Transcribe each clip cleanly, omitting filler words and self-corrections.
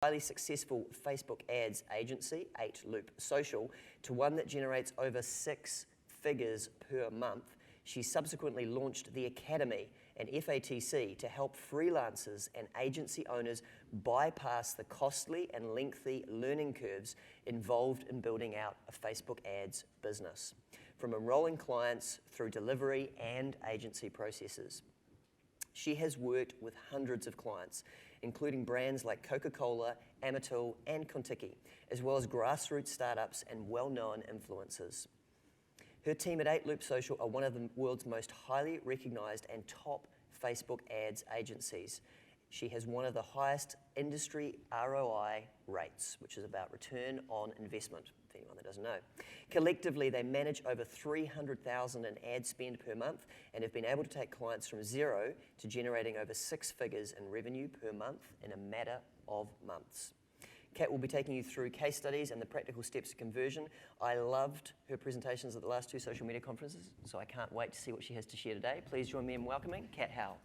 highly successful Facebook ads agency, 8Loop Social, to one that generates over 6 figures per month. She subsequently launched the Academy and FATC to help freelancers and agency owners bypass the costly and lengthy learning curves involved in building out a Facebook ads business, from enrolling clients through delivery and agency processes. She has worked with hundreds of clients, including brands like Coca-Cola, Amatil, and Contiki, as well as grassroots startups and well-known influencers. Her team at 8Loop Social are one of the world's most highly recognized and top Facebook ads agencies. She has one of the highest industry ROI rates, which is about return on investment, for anyone that doesn't know. Collectively, they manage over $300,000 in ad spend per month and have been able to take clients from zero to generating over 6 figures in revenue per month in a matter of months. Kat will be taking you through case studies and the practical steps of conversion. I loved her presentations at the last 2 social media conferences, so I can't wait to see what she has to share today. Please join me in welcoming Kat Howell.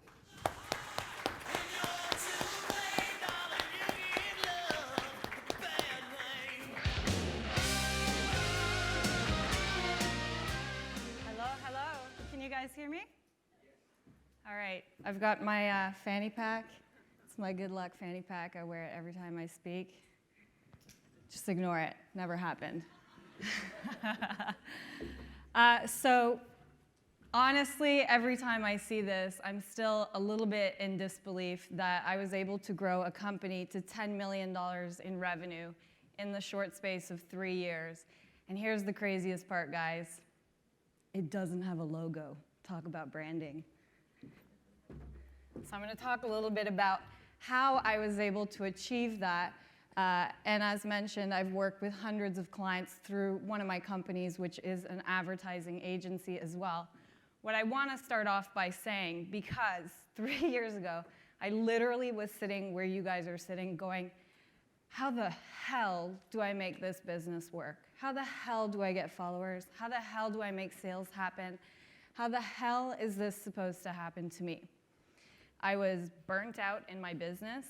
Hello. Can you guys hear me? All right. I've got my fanny pack. It's my good luck fanny pack. I wear it every time I speak. Just ignore it. Never happened. So honestly, every time I see this, I'm still a little bit in disbelief that I was able to grow a company to $10 million in revenue in the short space of 3 years. And here's the craziest part, guys. It doesn't have a logo. Talk about branding. So I'm going to talk a little bit about how I was able to achieve that. And as mentioned, I've worked with hundreds of clients through one of my companies, which is an advertising agency as well. What I want to start off by saying, because 3 years ago, I literally was sitting where you guys are sitting going, how the hell do I make this business work? How the hell do I get followers? How the hell do I make sales happen? How the hell is this supposed to happen to me? I was burnt out in my business.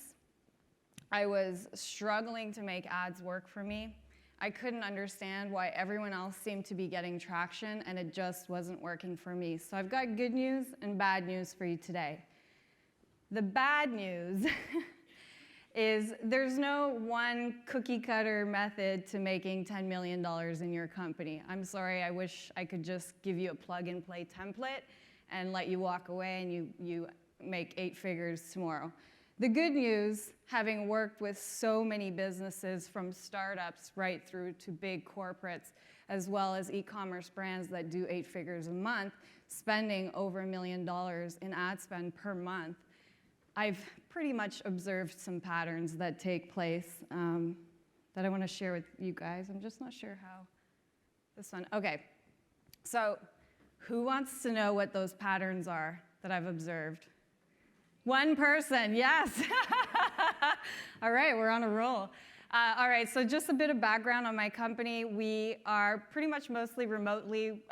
I was struggling to make ads work for me. I couldn't understand why everyone else seemed to be getting traction, and it just wasn't working for me. So I've got good news and bad news for you today. The bad news is there's no one cookie cutter method to making $10 million in your company. I'm sorry, I wish I could just give you a plug and play template and let you walk away and you make 8 figures tomorrow. The good news, having worked with so many businesses from startups right through to big corporates, as well as e-commerce brands that do 8 figures a month, spending over $1 million in ad spend per month, I've pretty much observed some patterns that take place that I want to share with you guys. I'm just not sure how this one. Okay, so who wants to know what those patterns are that I've observed? One person, yes. All right, we're on a roll. All right, so just a bit of background on my company. We are pretty much mostly remote. We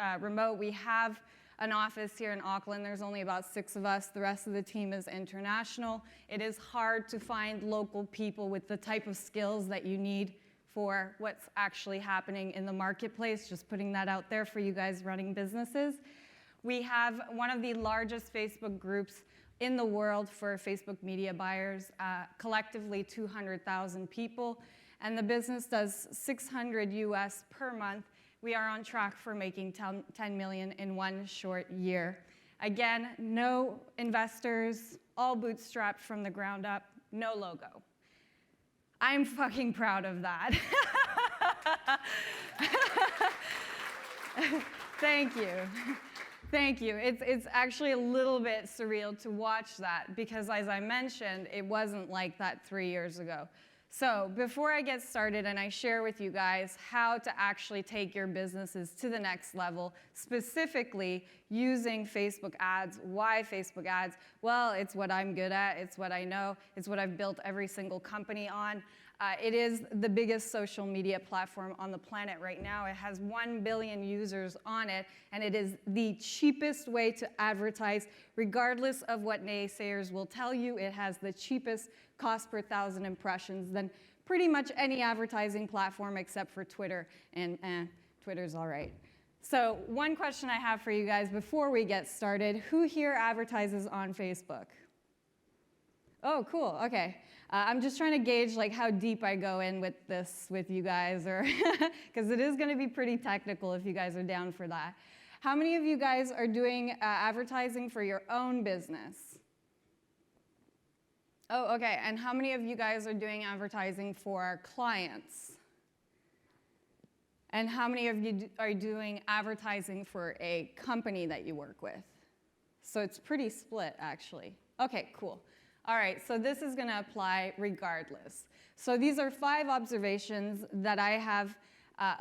have an office here in Auckland. There's only about 6 of us. The rest of the team is international. It is hard to find local people with the type of skills that you need for what's actually happening in the marketplace. Just putting that out there for you guys running businesses. We have one of the largest Facebook groups in the world for Facebook media buyers, collectively 200,000 people, and the business does 600 US per month. We are on track for making 10 million in 1 short year. Again, no investors, all bootstrapped from the ground up, no logo. I'm fucking proud of that. Thank you. Thank you. It's actually a little bit surreal to watch that because, as I mentioned, it wasn't like that 3 years ago. So before I get started and I share with you guys how to actually take your businesses to the next level, specifically using Facebook ads, why Facebook ads? Well, it's what I'm good at. It's what I know. It's what I've built every single company on. It is the biggest social media platform on the planet right now. It has 1 billion users on it, and it is the cheapest way to advertise, regardless of what naysayers will tell you. It has the cheapest cost per 1,000 impressions than pretty much any advertising platform except for Twitter, and Twitter's all right. So one question I have for you guys before we get started, who here advertises on Facebook? Oh, cool, okay. I'm just trying to gauge like how deep I go in with this with you guys, or because it is gonna be pretty technical if you guys are down for that. How many of you guys are doing advertising for your own business? Oh, okay, and how many of you guys are doing advertising for clients? And how many of you are doing advertising for a company that you work with? So it's pretty split, actually. Okay, cool. All right, so this is gonna apply regardless. So these are 5 observations that I have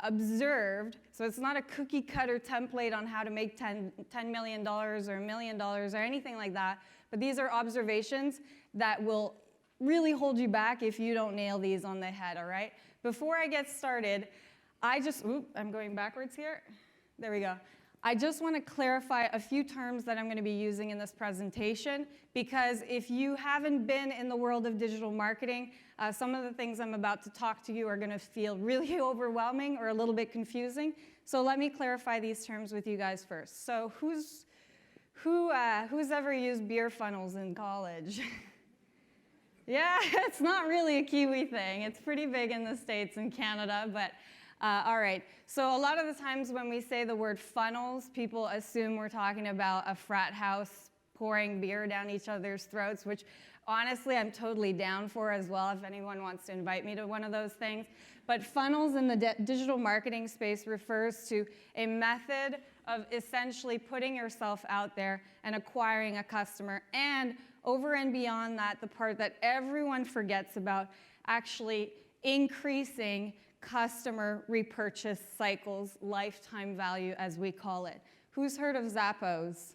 observed. So it's not a cookie cutter template on how to make $10 million or $1 million or anything like that, but these are observations that will really hold you back if you don't nail these on the head, all right? Before I get started, I'm going backwards here. There we go. I just want to clarify a few terms that I'm going to be using in this presentation, because if you haven't been in the world of digital marketing, some of the things I'm about to talk to you are going to feel really overwhelming or a little bit confusing. So let me clarify these terms with you guys first. So who's ever used beer funnels in college? Yeah, it's not really a Kiwi thing. It's pretty big in the States and Canada, but all right, so a lot of the times when we say the word funnels, people assume we're talking about a frat house pouring beer down each other's throats, which honestly I'm totally down for as well if anyone wants to invite me to one of those things. But funnels in the digital marketing space refers to a method of essentially putting yourself out there and acquiring a customer, and over and beyond that, the part that everyone forgets about, actually increasing customer repurchase cycles, lifetime value as we call it. Who's heard of Zappos?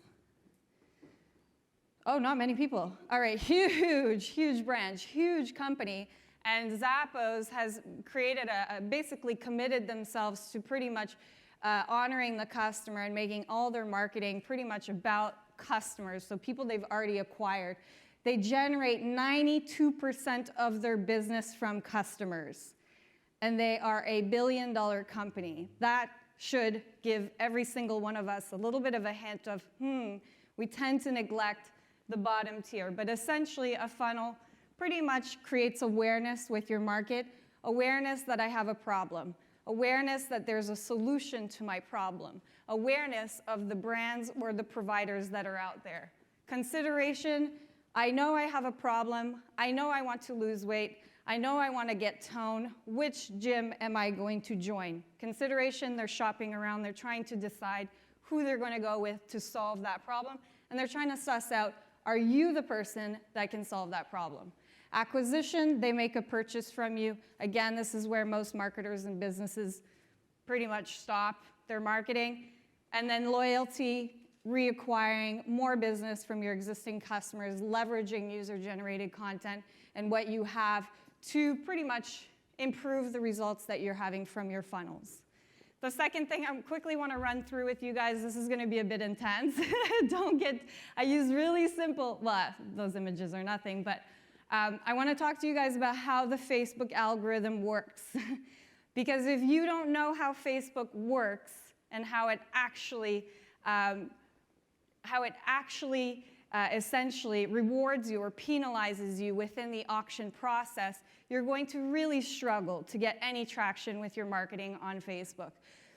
Oh, not many people. All right, huge branch, huge company. And Zappos has created basically committed themselves to pretty much honoring the customer and making all their marketing pretty much about customers, so people they've already acquired. They generate 92% of their business from customers. And they are a billion-dollar company. That should give every single one of us a little bit of a hint of, we tend to neglect the bottom tier. But essentially, a funnel pretty much creates awareness with your market, awareness that I have a problem, awareness that there's a solution to my problem, awareness of the brands or the providers that are out there. Consideration, I know I have a problem, I know I want to lose weight, I know I want to get tone. Which gym am I going to join? Consideration, they're shopping around. They're trying to decide who they're going to go with to solve that problem. And they're trying to suss out, are you the person that can solve that problem? Acquisition, they make a purchase from you. Again, this is where most marketers and businesses pretty much stop their marketing. And then loyalty, reacquiring more business from your existing customers, leveraging user-generated content and what you have to pretty much improve the results that you're having from your funnels. The second thing I quickly want to run through with you guys, this is going to be a bit intense. I use really simple, well, those images are nothing, but I want to talk to you guys about how the Facebook algorithm works. Because if you don't know how Facebook works and how it actually essentially rewards you or penalizes you within the auction process, you're going to really struggle to get any traction with your marketing on Facebook.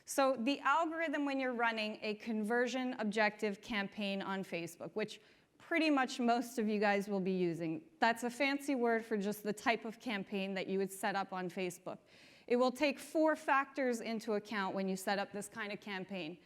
So the algorithm when you're running a conversion objective campaign on Facebook, which pretty much most of you guys will be using, that's a fancy word for just the type of campaign that you would set up on Facebook. It will take 4 factors into account when you set up this kind of campaign.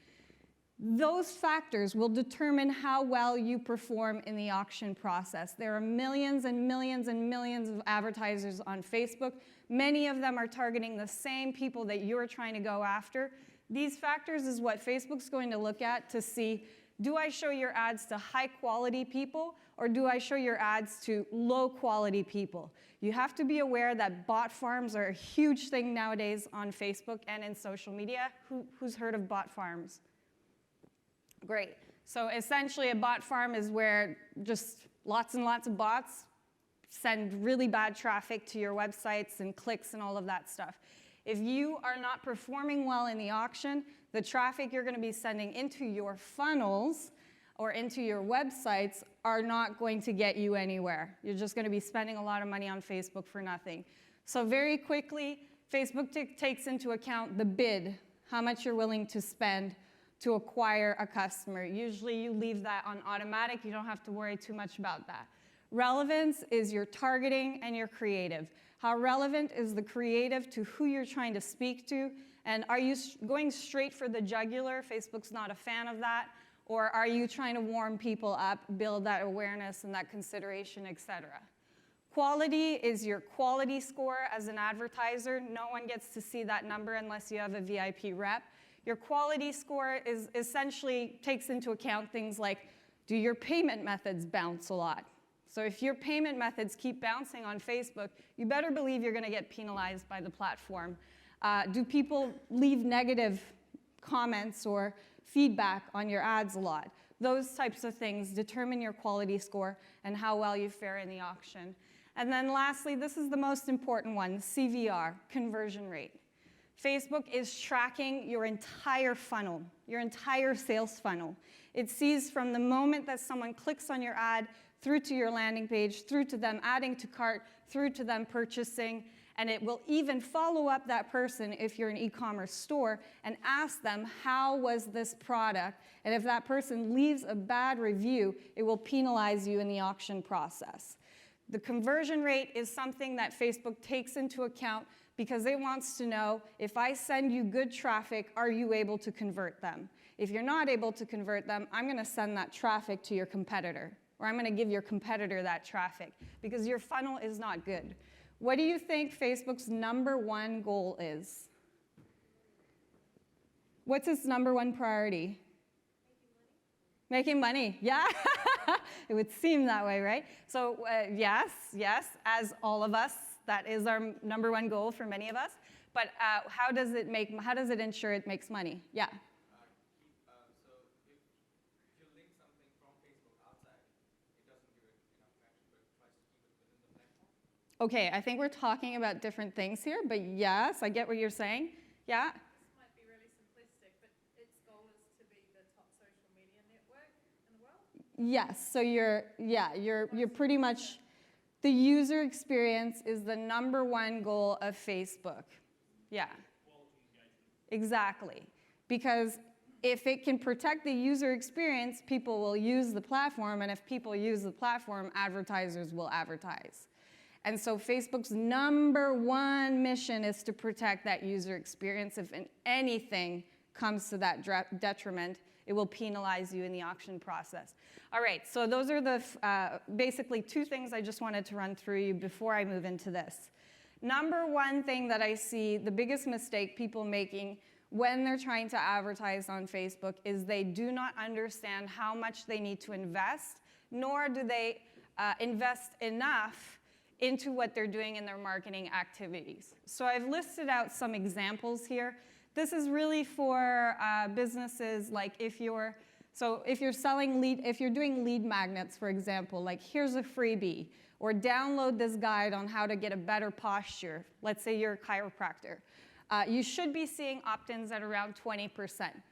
Those factors will determine how well you perform in the auction process. There are millions and millions and millions of advertisers on Facebook. Many of them are targeting the same people that you're trying to go after. These factors is what Facebook's going to look at to see, do I show your ads to high-quality people, or do I show your ads to low-quality people? You have to be aware that bot farms are a huge thing nowadays on Facebook and in social media. Who's heard of bot farms? Great. So essentially a bot farm is where just lots and lots of bots send really bad traffic to your websites and clicks and all of that stuff. If you are not performing well in the auction, the traffic you're going to be sending into your funnels or into your websites are not going to get you anywhere. You're just going to be spending a lot of money on Facebook for nothing. So very quickly, Facebook takes into account the bid, how much you're willing to spend to acquire a customer. Usually you leave that on automatic. You don't have to worry too much about that. Relevance is your targeting and your creative. How relevant is the creative to who you're trying to speak to? And are you going straight for the jugular? Facebook's not a fan of that. Or are you trying to warm people up, build that awareness and that consideration, et cetera? Quality is your quality score as an advertiser. No one gets to see that number unless you have a VIP rep. Your quality score is essentially takes into account things like, do your payment methods bounce a lot? So if your payment methods keep bouncing on Facebook, you better believe you're going to get penalized by the platform. Do people leave negative comments or feedback on your ads a lot? Those types of things determine your quality score and how well you fare in the auction. And then lastly, this is the most important one, CVR, conversion rate. Facebook is tracking your entire funnel, your entire sales funnel. It sees from the moment that someone clicks on your ad through to your landing page, through to them adding to cart, through to them purchasing, and it will even follow up that person if you're an e-commerce store and ask them, how was this product? And if that person leaves a bad review, it will penalize you in the auction process. The conversion rate is something that Facebook takes into account because it wants to know, if I send you good traffic, are you able to convert them? If you're not able to convert them, I'm going to send that traffic to your competitor, or I'm going to give your competitor that traffic because your funnel is not good. What do you think Facebook's #1 goal is? What's its #1 priority? Making money, yeah. It would seem that way, right? So yes, as all of us, that is our #1 goal for many of us. But how does it ensure it makes money? Yeah. So if you link something from Facebook outside, it doesn't give it enough traction, but it tries to keep it within the platform. Okay, I think we're talking about different things here, but yes, I get what you're saying. Yeah. This might be really simplistic, but its goal is to be the top social media network in the world. Yes, so you're pretty much, the user experience is the #1 goal of Facebook. Yeah. Exactly. Because if it can protect the user experience, people will use the platform, and if people use the platform, advertisers will advertise. And so Facebook's #1 mission is to protect that user experience. If anything comes to that detriment, it will penalize you in the auction process. All right, so those are the basically 2 things I just wanted to run through you before I move into this. #1 thing that I see, the biggest mistake people making when they're trying to advertise on Facebook is they do not understand how much they need to invest, nor do they invest enough into what they're doing in their marketing activities. So I've listed out some examples here. This is really for businesses like if you're doing lead magnets, for example, like here's a freebie, or download this guide on how to get a better posture. Let's say you're a chiropractor. You should be seeing opt-ins at around 20%.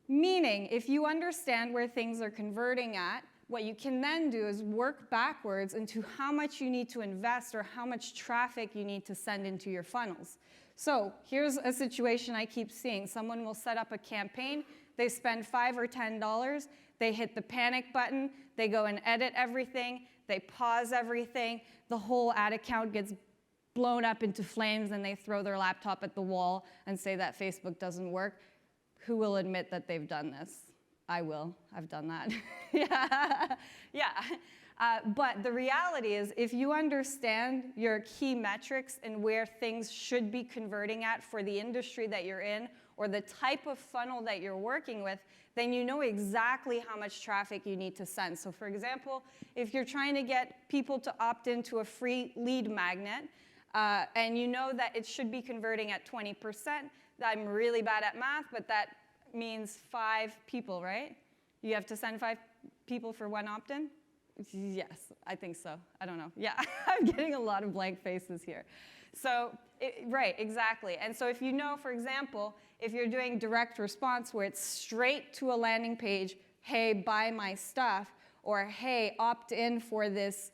Meaning, if you understand where things are converting at, what you can then do is work backwards into how much you need to invest or how much traffic you need to send into your funnels. So here's a situation I keep seeing. Someone will set up a campaign, they spend $5 or $10, they hit the panic button, they go and edit everything, they pause everything, the whole ad account gets blown up into flames, and they throw their laptop at the wall and say that Facebook doesn't work. Who will admit that they've done this? I will. I've done that. Yeah. But the reality is, if you understand your key metrics and where things should be converting at for the industry that you're in or the type of funnel that you're working with, then you know exactly how much traffic you need to send. So for example, if you're trying to get people to opt into a free lead magnet, and you know that it should be converting at 20%, I'm really bad at math, but that means 5 people, right? You have to send 5 people for 1 opt-in? Yes, I think so. I don't know. Yeah, I'm getting a lot of blank faces here. So, right, exactly. And so if you know, for example, if you're doing direct response where it's straight to a landing page, hey, buy my stuff, or hey, opt in for this,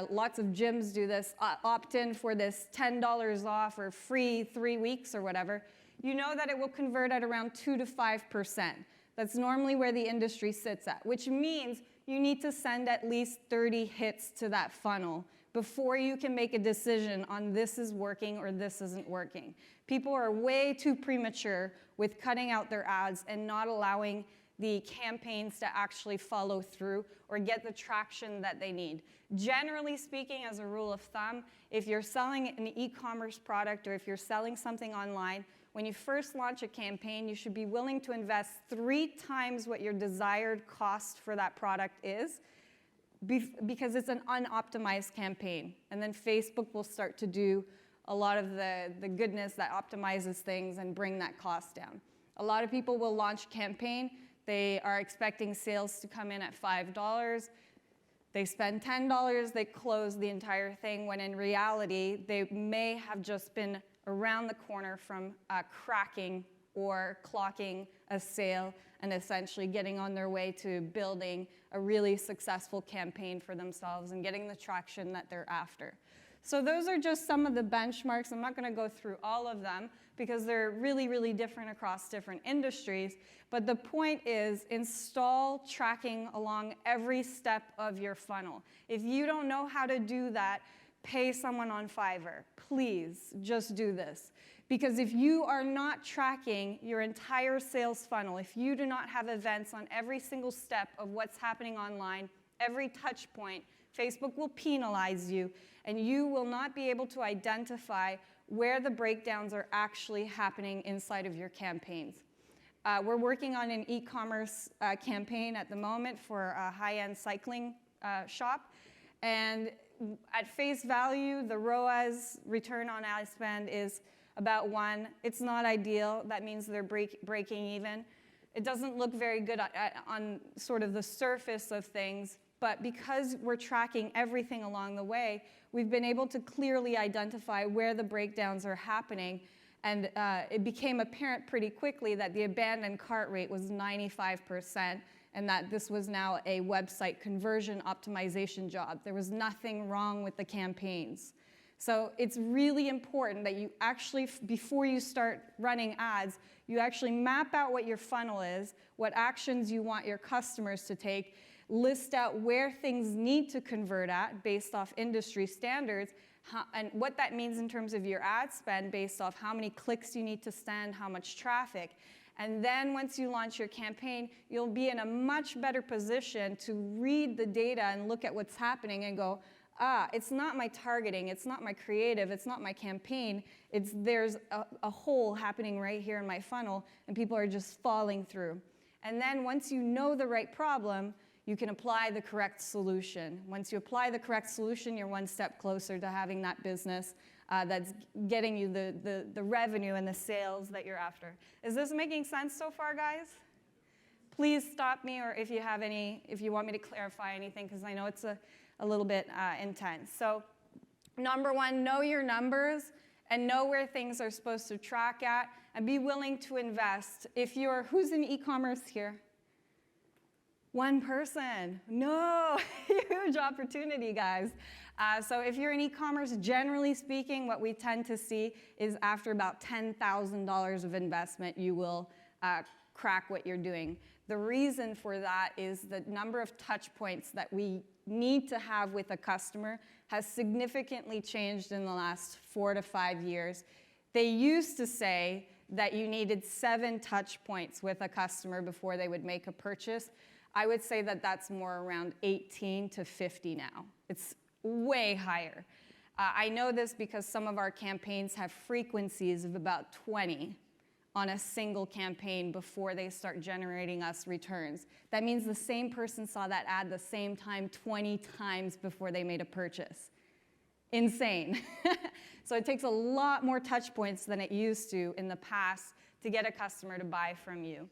lots of gyms do this, opt in for this $10 off or free 3 weeks or whatever, you know that it will convert at around 2 to 5%. That's normally where the industry sits at, which means you need to send at least 30 hits to that funnel before you can make a decision on this is working or this isn't working. People are way too premature with cutting out their ads and not allowing the campaigns to actually follow through or get the traction that they need. Generally speaking, as a rule of thumb, if you're selling an e-commerce product or if you're selling something online, when you first launch a campaign, you should be willing to invest 3 times what your desired cost for that product is, because it's an unoptimized campaign. And then Facebook will start to do a lot of the goodness that optimizes things and bring that cost down. A lot of people will launch a campaign. They are expecting sales to come in at $5. They spend $10, they close the entire thing, when in reality, they may have just been around the corner from cracking or clocking a sale and essentially getting on their way to building a really successful campaign for themselves and getting the traction that they're after. So those are just some of the benchmarks. I'm not going to go through all of them because they're really, really different across different industries. But the point is, install tracking along every step of your funnel. If you don't know how to do that, pay someone on Fiverr. Please, just do this. Because if you are not tracking your entire sales funnel, if you do not have events on every single step of what's happening online, every touch point, Facebook will penalize you, and you will not be able to identify where the breakdowns are actually happening inside of your campaigns. We're working on an e-commerce campaign at the moment for a high-end cycling shop, and at face value, the ROAS, return on ad spend, is about 1. It's not ideal. That means they're breaking even. It doesn't look very good on sort of the surface of things, but because we're tracking everything along the way, we've been able to clearly identify where the breakdowns are happening, and it became apparent pretty quickly that the abandoned cart rate was 95%, and that this was now a website conversion optimization job. There was nothing wrong with the campaigns. So it's really important that you actually, before you start running ads, you actually map out what your funnel is, what actions you want your customers to take, list out where things need to convert at based off industry standards, and what that means in terms of your ad spend based off how many clicks you need to send, how much traffic. And then once you launch your campaign, you'll be in a much better position to read the data and look at what's happening and go, it's not my targeting, it's not my creative, it's not my campaign, there's a hole happening right here in my funnel, and people are just falling through. And then once you know the right problem, you can apply the correct solution. Once you apply the correct solution, you're one step closer to having that business that's getting you the revenue and the sales that you're after. Is this making sense so far, guys? Please stop me, or if you want me to clarify anything, because I know it's a little bit intense. So number 1, know your numbers and know where things are supposed to track at, and be willing to invest. Who's in e-commerce here? 1 person. No, huge opportunity, guys. So if you're in e-commerce, generally speaking, what we tend to see is after about $10,000 of investment, you will crack what you're doing. The reason for that is the number of touch points that we need to have with a customer has significantly changed in the last 4 to 5 years. They used to say that you needed 7 touch points with a customer before they would make a purchase. I would say that that's more around 18 to 50 now. It's way higher. I know this because some of our campaigns have frequencies of about 20 on a single campaign before they start generating us returns. That means the same person saw that ad the same time 20 times before they made a purchase. Insane. So it takes a lot more touch points than it used to in the past to get a customer to buy from you.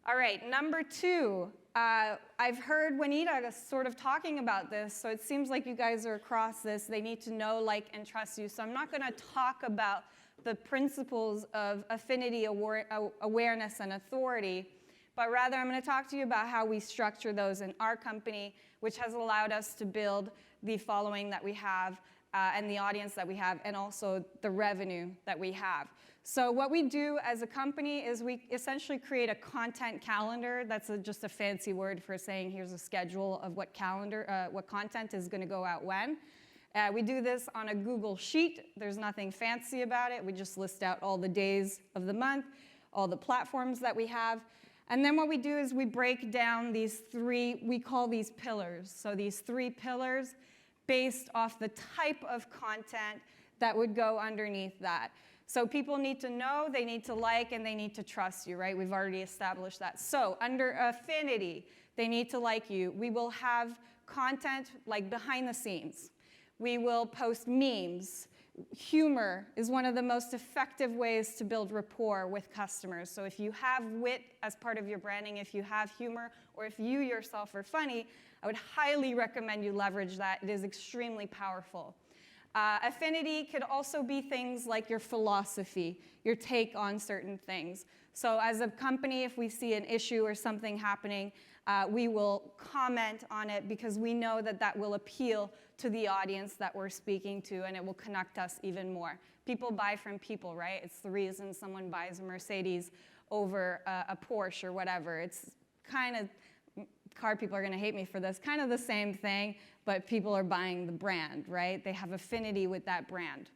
All right, number 2. I've heard Juanita sort of talking about this, so it seems like you guys are across this. They need to know, like, and trust you. So I'm not going to talk about the principles of affinity, awareness, and authority, but rather I'm going to talk to you about how we structure those in our company, which has allowed us to build the following that we have and the audience that we have, and also the revenue that we have. So what we do as a company is we essentially create a content calendar. That's just a fancy word for saying here's a schedule of what content is going to go out when. We do this on a Google Sheet. There's nothing fancy about it. We just list out all the days of the month, all the platforms that we have. And then what we do is we break down these 3, we call these pillars. So these 3 pillars based off the type of content that would go underneath that. So people need to know, they need to like, and they need to trust you, right? We've already established that. So under affinity, they need to like you. We will have content like behind the scenes. We will post memes. Humor is one of the most effective ways to build rapport with customers. So if you have wit as part of your branding, if you have humor, or if you yourself are funny, I would highly recommend you leverage that. It is extremely powerful. Affinity could also be things like your philosophy, your take on certain things. So as a company, if we see an issue or something happening, we will comment on it because we know that that will appeal to the audience that we're speaking to, and it will connect us even more. People buy from people, right? It's the reason someone buys a Mercedes over a Porsche or whatever. It's kind of, car people are going to hate me for this, kind of the same thing, but people are buying the brand, right? They have affinity with that brand.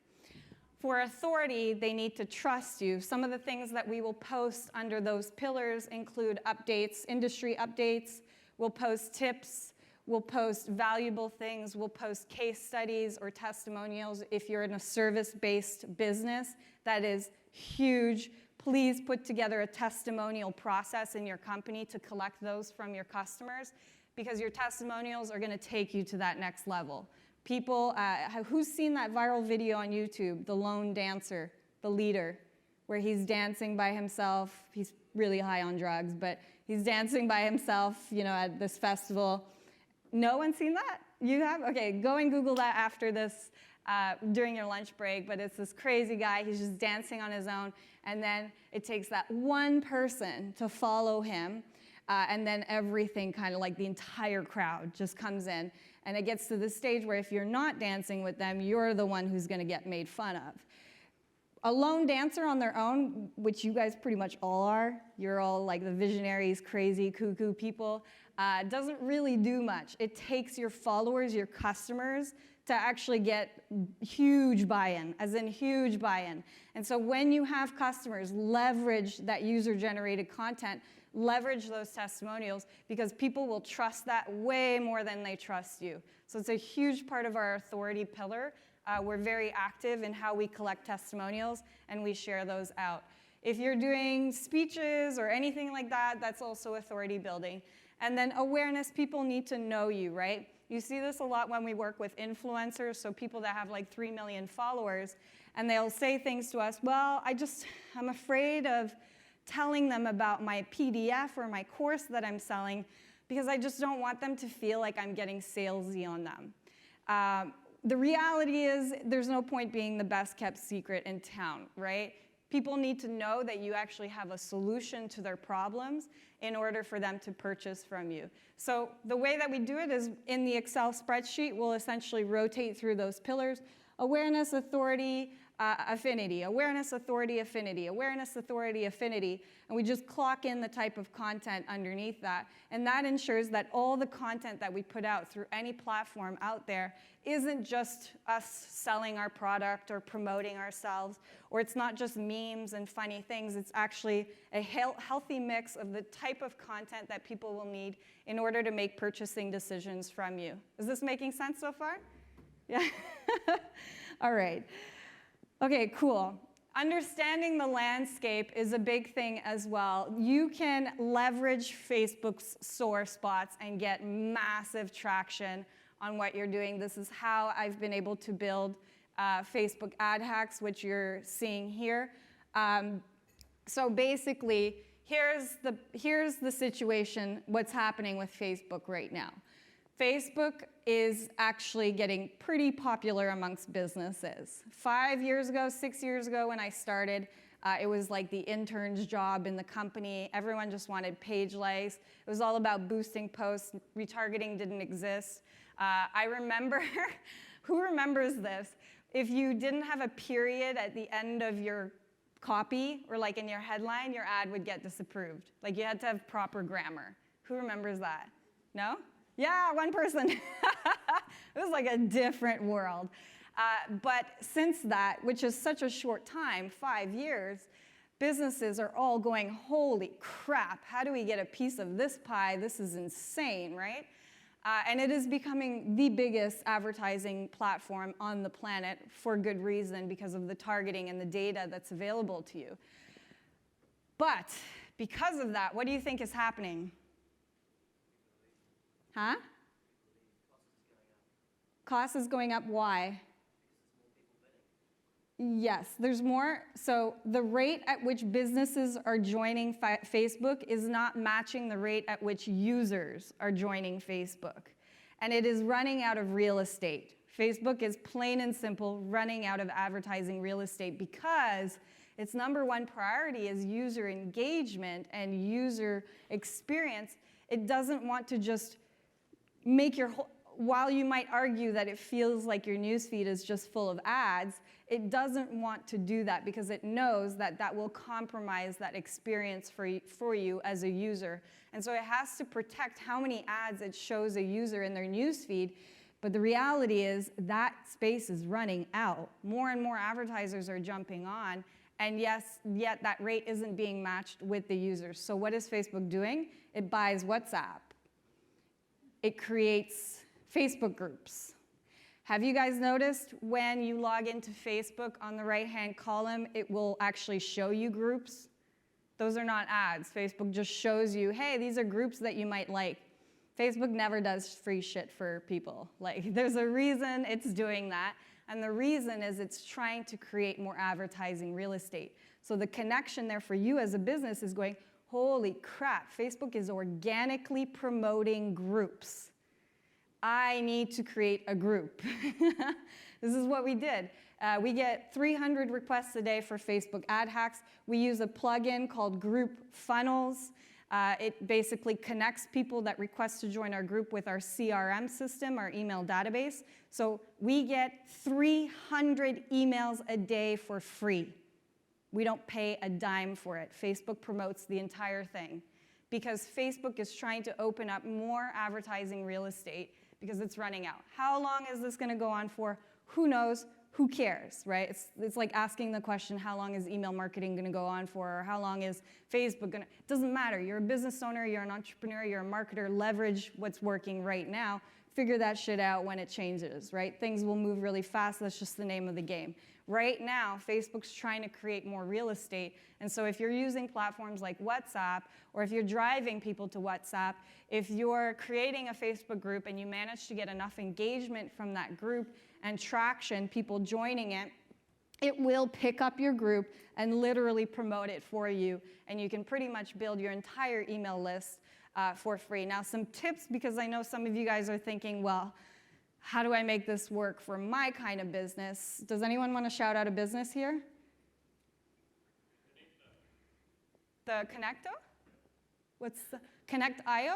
For authority, they need to trust you. Some of the things that we will post under those pillars include updates, industry updates. We'll post tips. We'll post valuable things. We'll post case studies or testimonials. If you're in a service-based business, that is huge. Please put together a testimonial process in your company to collect those from your customers, because your testimonials are going to take you to that next level. People, who's seen that viral video on YouTube, the lone dancer, the leader, where he's dancing by himself? He's really high on drugs, but he's dancing by himself, you know, at this festival. No one's seen that? You have? Okay, go and Google that after this, during your lunch break, but it's this crazy guy. He's just dancing on his own, and then it takes that one person to follow him, and then everything, kind of like the entire crowd just comes in. And it gets to the stage where if you're not dancing with them, you're the one who's going to get made fun of. A lone dancer on their own, which you guys pretty much all are, you're all like the visionaries, crazy, cuckoo people, doesn't really do much. It takes your followers, your customers, to actually get huge buy-in, as in huge buy-in. And so when you have customers, leverage that user-generated content, leverage those testimonials, because people will trust that way more than they trust you. So it's a huge part of our authority pillar. We're very active in how we collect testimonials, and we share those out. If you're doing speeches or anything like that, that's also authority building. And then awareness, people need to know you, right? You see this a lot when we work with influencers, so people that have like 3 million followers, and they'll say things to us, well, I'm afraid of telling them about my PDF or my course that I'm selling because I just don't want them to feel like I'm getting salesy on them. The reality is there's no point being the best kept secret in town, right? People need to know that you actually have a solution to their problems in order for them to purchase from you. So the way that we do it is in the Excel spreadsheet, we'll essentially rotate through those pillars: awareness, authority, affinity, awareness, authority, affinity, awareness, authority, affinity, and we just clock in the type of content underneath that. And that ensures that all the content that we put out through any platform out there isn't just us selling our product or promoting ourselves, or it's not just memes and funny things. It's actually a healthy mix of the type of content that people will need in order to make purchasing decisions from you. Is this making sense so far? Yeah? All right. Okay, cool. Understanding the landscape is a big thing as well. You can leverage Facebook's sore spots and get massive traction on what you're doing. This is how I've been able to build Facebook Ad Hacks, which you're seeing here. So basically, here's the situation, what's happening with Facebook right now. Facebook is actually getting pretty popular amongst businesses. 5 years ago, 6 years ago when I started, it was like the intern's job in the company. Everyone just wanted page likes. It was all about boosting posts. Retargeting didn't exist. I remember, who remembers this? If you didn't have a period at the end of your copy or like in your headline, your ad would get disapproved. Like you had to have proper grammar. Who remembers that? No? Yeah, one person. It was like a different world. But since that, which is such a short time, 5 years, businesses are all going, holy crap, how do we get a piece of this pie? This is insane, right? And it is becoming the biggest advertising platform on the planet for good reason because of the targeting and the data that's available to you. But because of that, what do you think is happening? Huh? Cost is going up. Why? Yes, there's more. So the rate at which businesses are joining Facebook is not matching the rate at which users are joining Facebook. And it is running out of real estate. Facebook is plain and simple running out of advertising real estate because its #1 priority is user engagement and user experience. It doesn't want to just make your whole, while you might argue that it feels like your newsfeed is just full of ads, it doesn't want to do that because it knows that that will compromise that experience for you as a user. And so it has to protect how many ads it shows a user in their newsfeed. But the reality is that space is running out. More and more advertisers are jumping on. And yes, yet that rate isn't being matched with the users. So what is Facebook doing? It buys WhatsApp. It creates Facebook groups. Have you guys noticed when you log into Facebook on the right-hand column, it will actually show you groups? Those are not ads. Facebook just shows you, hey, these are groups that you might like. Facebook never does free shit for people. Like, there's a reason it's doing that, and the reason is it's trying to create more advertising real estate. So the connection there for you as a business is going, holy crap, Facebook is organically promoting groups. I need to create a group. This is what we did. We get 300 requests a day for Facebook ad hacks. We use a plugin called Group Funnels. It basically connects people that request to join our group with our CRM system, our email database. So we get 300 emails a day for free. We don't pay a dime for it. Facebook promotes the entire thing because Facebook is trying to open up more advertising real estate because it's running out. How long is this going to go on for? Who knows? Who cares, right? It's like asking the question, how long is email marketing going to go on for, or how long is Facebook going to? It doesn't matter. You're a business owner, you're an entrepreneur, you're a marketer. Leverage what's working right now. Figure that shit out when it changes, right? Things will move really fast. That's just the name of the game. Right now, Facebook's trying to create more real estate. And so if you're using platforms like WhatsApp, or if you're driving people to WhatsApp, if you're creating a Facebook group and you manage to get enough engagement from that group and traction, people joining it, it will pick up your group and literally promote it for you. And you can pretty much build your entire email list for free. Now, some tips, because I know some of you guys are thinking, well, how do I make this work for my kind of business? Does anyone want to shout out a business here? The Connecto? What's the Connect.io?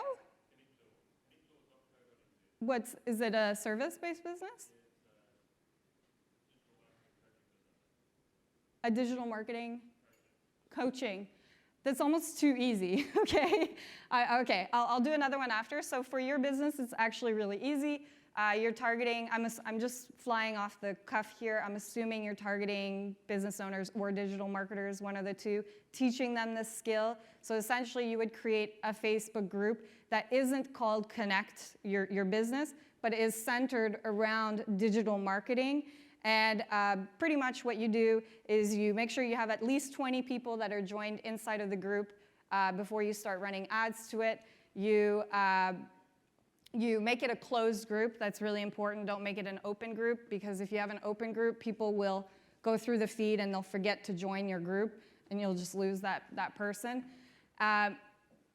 Is it a service-based business? A digital marketing coaching. That's almost too easy, okay? Okay, I'll do another one after. So for your business, it's actually really easy. You're targeting, I'm just flying off the cuff here. I'm assuming you're targeting business owners or digital marketers, one of the two, teaching them this skill. So essentially, you would create a Facebook group that isn't called Connect Your Business, but is centered around digital marketing. And pretty much what you do is you make sure you have at least 20 people that are joined inside of the group before you start running ads to it. You make it a closed group. That's really important. Don't make it an open group, because if you have an open group, people will go through the feed and they'll forget to join your group, and you'll just lose that person.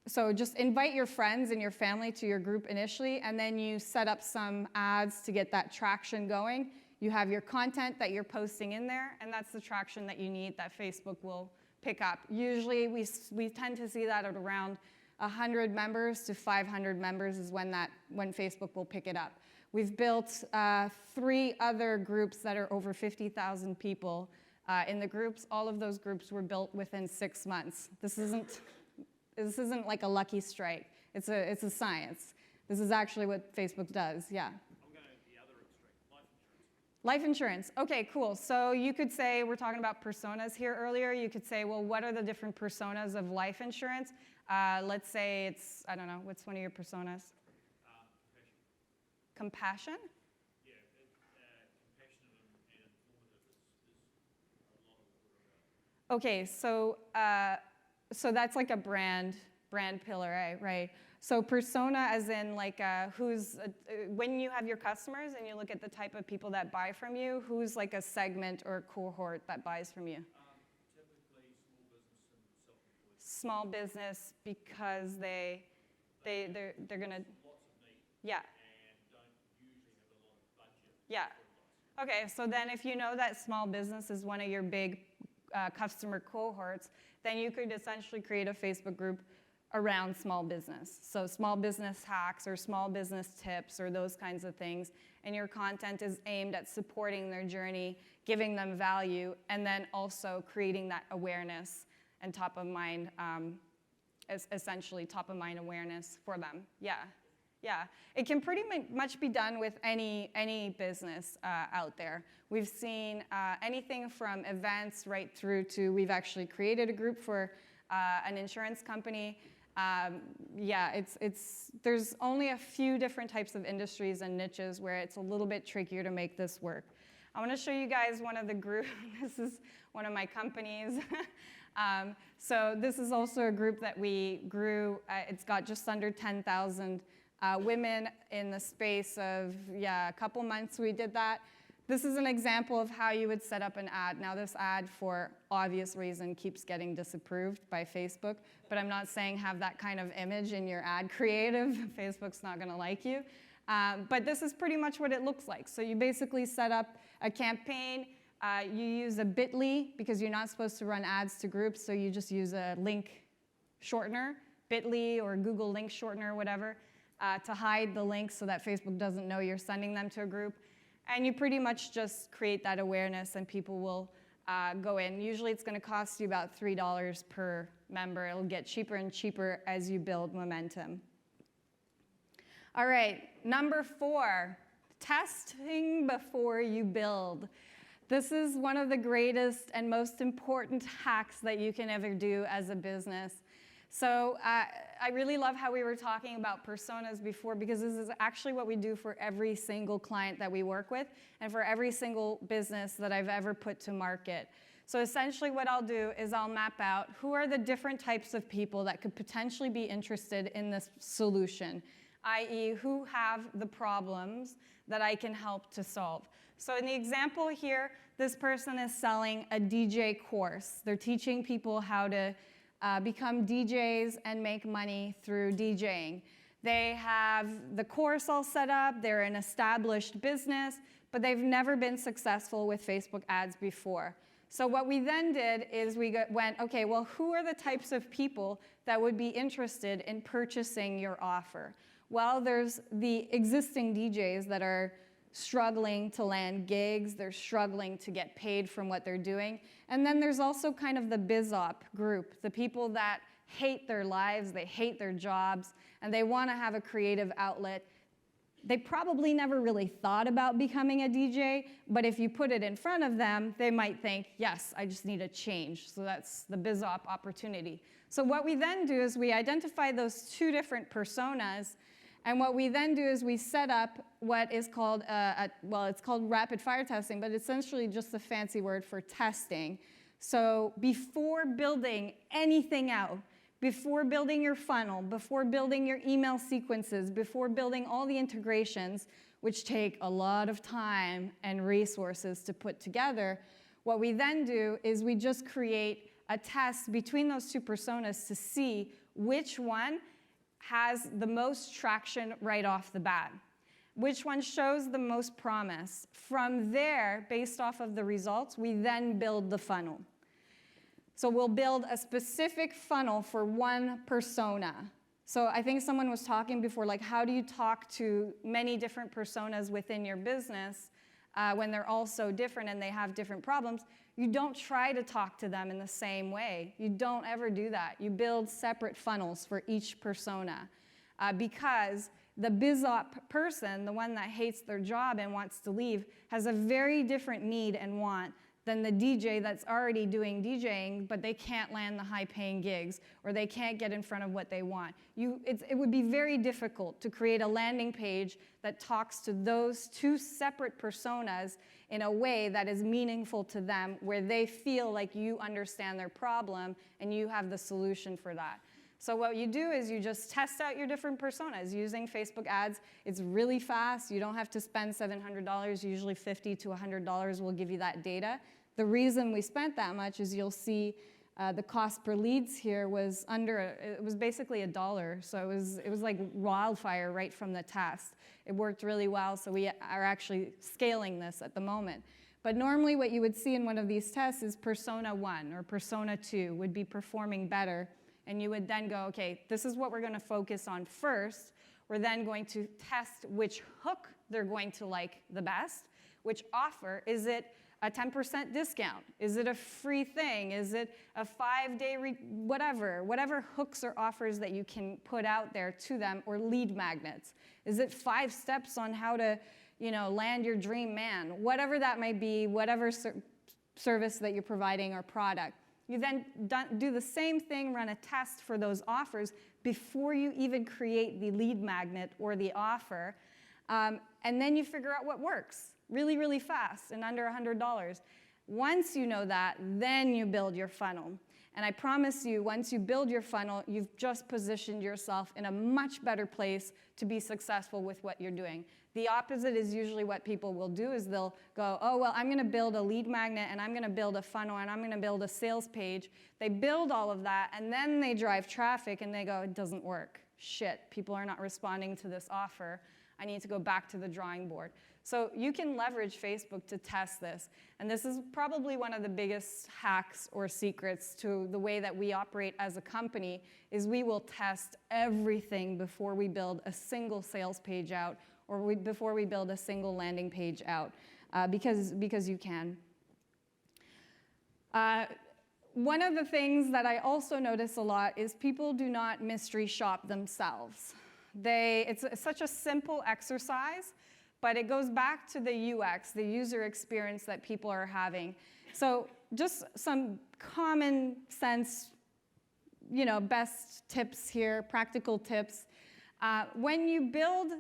So just invite your friends and your family to your group initially, and then you set up some ads to get that traction going. You have your content that you're posting in there, and that's the traction that you need that Facebook will pick up. Usually we tend to see that at around 100 members to 500 members is when Facebook will pick it up. We've built 3 other groups that are over 50,000 people in the groups. All of those groups were built within 6 months. This isn't like a lucky strike. It's a science. This is actually what Facebook does, yeah. I'm going to the other extreme, Life insurance, okay, cool. So you could say, we're talking about personas here earlier. You could say, well, what are the different personas of life insurance? Let's say it's, I don't know, what's one of your personas? Compassion? Yeah, compassionate and informative is a lot of what we're about. Okay, so that's like a brand pillar, right? So persona as in like when you have your customers and you look at the type of people that buy from you, who's like a segment or a cohort that buys from you? Typically small business and self-employed. Small business because they're gonna, Lots of need yeah. and don't usually have a lot of budget. Yeah. Okay, so then if you know that small business is one of your big customer cohorts, then you could essentially create a Facebook group around small business. So small business hacks or small business tips or those kinds of things. And your content is aimed at supporting their journey, giving them value, and then also creating that awareness and top of mind, essentially top of mind awareness for them. Yeah. Yeah, it can pretty much be done with any business out there. We've seen anything from events right through to we've actually created a group for an insurance company. Yeah, there's only a few different types of industries and niches where it's a little bit trickier to make this work. I want to show you guys one of the groups. This is one of my companies. So this is also a group that we grew. It's got just under 10,000 women in the space of, a couple months we did that. This is an example of how you would set up an ad. Now this ad, for obvious reason, keeps getting disapproved by Facebook, but I'm not saying have that kind of image in your ad creative. Facebook's not gonna like you. But this is pretty much what it looks like. So you basically set up a campaign. You use a bit.ly because you're not supposed to run ads to groups, so you just use a link shortener, bit.ly or Google link shortener, whatever. To hide the links so that Facebook doesn't know you're sending them to a group. And you pretty much just create that awareness and people will go in. Usually it's going to cost you about $3 per member. It'll get cheaper and cheaper as you build momentum. All right, number 4, testing before you build. This is one of the greatest and most important hacks that you can ever do as a business. So I really love how we were talking about personas before because this is actually what we do for every single client that we work with and for every single business that I've ever put to market. So essentially what I'll do is I'll map out who are the different types of people that could potentially be interested in this solution, i.e. who have the problems that I can help to solve. So in the example here, this person is selling a DJ course. They're teaching people how to become DJs and make money through DJing. They have the course all set up, they're an established business, but they've never been successful with Facebook ads before. So what we then did is we went, okay, well, who are the types of people that would be interested in purchasing your offer? Well, there's the existing DJs that are struggling to land gigs, they're struggling to get paid from what they're doing. And then there's also kind of the BizOp group, the people that hate their lives, they hate their jobs, and they want to have a creative outlet. They probably never really thought about becoming a DJ, but if you put it in front of them, they might think, yes, I just need a change. So that's the BizOp opportunity. So what we then do is we identify those 2 different personas. And what we then do is we set up what is called, it's called rapid fire testing, but essentially just a fancy word for testing. So before building anything out, before building your funnel, before building your email sequences, before building all the integrations, which take a lot of time and resources to put together, what we then do is we just create a test between those two personas to see which one has the most traction right off the bat. Which one shows the most promise? From there, based off of the results, we then build the funnel. So we'll build a specific funnel for one persona. So I think someone was talking before, like, how do you talk to many different personas within your business when they're all so different and they have different problems? You don't try to talk to them in the same way. You don't ever do that. You build separate funnels for each persona because the BizOp person, the one that hates their job and wants to leave, has a very different need and want than the DJ that's already doing DJing, but they can't land the high-paying gigs, or they can't get in front of what they want. It would be very difficult to create a landing page that talks to those two separate personas in a way that is meaningful to them, where they feel like you understand their problem and you have the solution for that. So what you do is you just test out your different personas using Facebook ads. It's really fast. You don't have to spend $700. Usually $50 to $100 will give you that data. The reason we spent that much is you'll see the cost per leads here was it was basically $1. So it was like wildfire right from the test. It worked really well, so we are actually scaling this at the moment. But normally what you would see in one of these tests is persona 1 or persona 2 would be performing better. And you would then go, okay, this is what we're going to focus on first. We're then going to test which hook they're going to like the best, which offer. Is it a 10% discount? Is it a free thing? Is it a 5-day, whatever hooks or offers that you can put out there to them, or lead magnets? Is it 5 steps on how to, land your dream man? Whatever that might be, whatever service that you're providing or product. You then do the same thing, run a test for those offers before you even create the lead magnet or the offer. And then you figure out what works really, really fast and under $100. Once you know that, then you build your funnel. And I promise you, once you build your funnel, you've just positioned yourself in a much better place to be successful with what you're doing. The opposite is usually what people will do, is they'll go, oh, well, I'm going to build a lead magnet, and I'm going to build a funnel, and I'm going to build a sales page. They build all of that, and then they drive traffic, and they go, it doesn't work. Shit, people are not responding to this offer. I need to go back to the drawing board. So you can leverage Facebook to test this. And this is probably one of the biggest hacks or secrets to the way that we operate as a company, is we will test everything before we build a single sales page out, or before we build a single landing page out, because you can. One of the things that I also notice a lot is people do not mystery shop themselves. It's such a simple exercise, but it goes back to the UX, the user experience that people are having. So just some common sense, best tips here, practical tips. When you build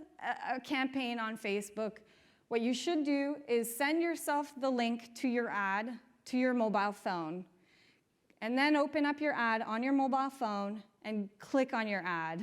a campaign on Facebook, what you should do is send yourself the link to your ad to your mobile phone, and then open up your ad on your mobile phone and click on your ad.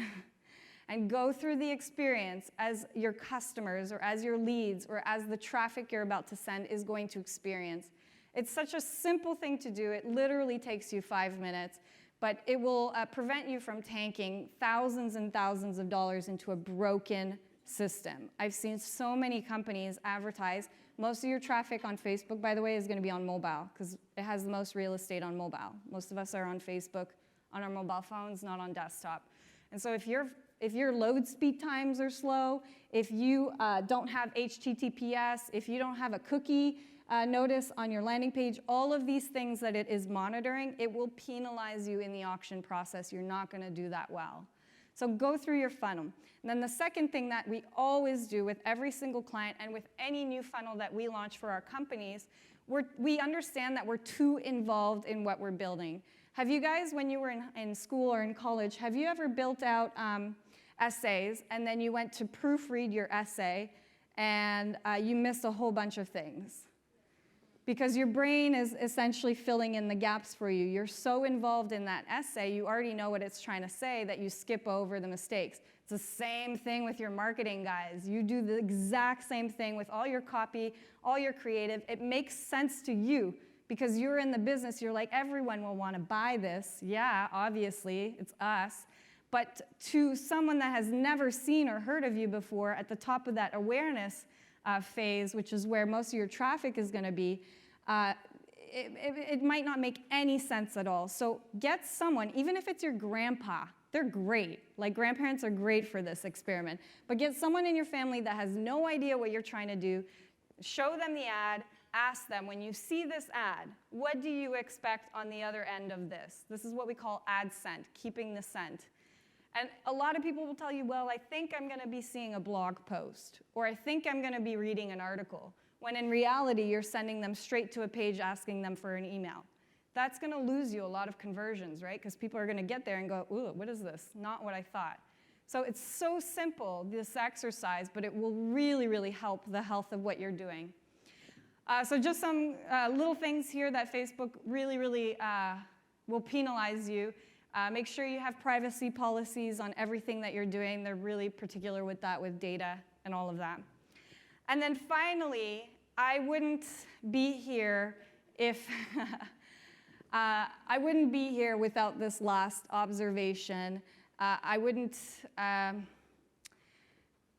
And go through the experience as your customers, or as your leads, or as the traffic you're about to send is going to experience. It's such a simple thing to do. It literally takes you 5 minutes, but it will prevent you from tanking thousands and thousands of dollars into a broken system. I've seen so many companies advertise. Most of your traffic on Facebook, by the way, is going to be on mobile, because it has the most real estate on mobile. Most of us are on Facebook on our mobile phones, not on desktop. And so if your load speed times are slow, if you don't have HTTPS, if you don't have a cookie notice on your landing page, all of these things that it is monitoring, it will penalize you in the auction process. You're not going to do that well. So go through your funnel. And then the second thing that we always do with every single client and with any new funnel that we launch for our companies, we understand that we're too involved in what we're building. Have you guys, when you were in school or in college, have you ever built out essays, and then you went to proofread your essay, and you missed a whole bunch of things? Because your brain is essentially filling in the gaps for you. You're so involved in that essay, you already know what it's trying to say, that you skip over the mistakes. It's the same thing with your marketing, guys. You do the exact same thing with all your copy, all your creative. It makes sense to you, because you're in the business, you're like, everyone will want to buy this. Yeah, obviously, it's us. But to someone that has never seen or heard of you before, at the top of that awareness phase, which is where most of your traffic is going to be, it might not make any sense at all. So get someone, even if it's your grandpa, they're great. Like, grandparents are great for this experiment. But get someone in your family that has no idea what you're trying to do, show them the ad, ask them, when you see this ad, what do you expect on the other end of this? This is what we call ad scent, keeping the scent. And a lot of people will tell you, well, I think I'm going to be seeing a blog post, or I think I'm going to be reading an article, when in reality, you're sending them straight to a page asking them for an email. That's going to lose you a lot of conversions, right? Because people are going to get there and go, ooh, what is this? Not what I thought. So it's so simple, this exercise, but it will really, really help the health of what you're doing. So just some little things here that Facebook really, really will penalize you. Make sure you have privacy policies on everything that you're doing. They're really particular with that, with data and all of that. And then finally, I wouldn't be here if I wouldn't be here without this last observation. I